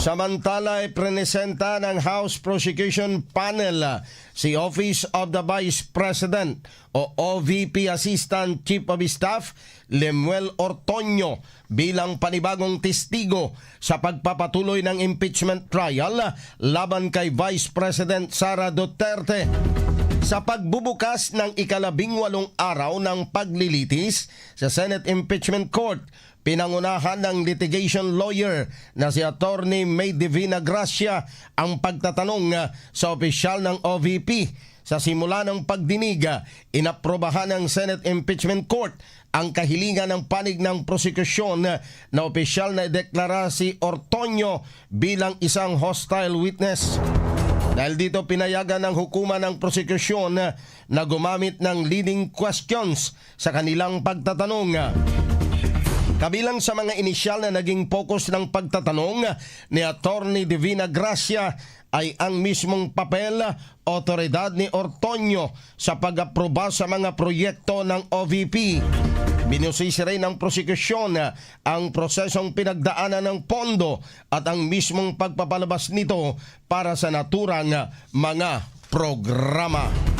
Samantala, ipresenta ng House Prosecution Panel si Office of the Vice President o OVP Assistant Chief of Staff Lemuel Ortoño bilang panibagong testigo sa pagpapatuloy ng impeachment trial laban kay Vice President Sara Duterte. Sa pagbubukas ng ika-18 araw ng paglilitis sa Senate Impeachment Court, pinangunahan ng litigation lawyer na si Attorney May Divina Gracia ang pagtatanong sa opisyal ng OVP. Sa simula ng pagdinig, inaprobahan ng Senate Impeachment Court ang kahilingan ng panig ng prosekusyon na opisyal na ideklara si Ortoño bilang isang hostile witness. Dahil dito pinayagan ng hukuman ng prosekusyon na gumamit ng leading questions sa kanilang pagtatanong. Kabilang sa mga inisyal na naging focus ng pagtatanong ni Attorney Divina Gracia ay ang mismong papel, otoridad ni Ortoño sa pag-aproba sa mga proyekto ng OVP. Binusisi rin ng prosekusyon ang prosesong pinagdaanan ng pondo at ang mismong pagpapalabas nito para sa naturang mga programa.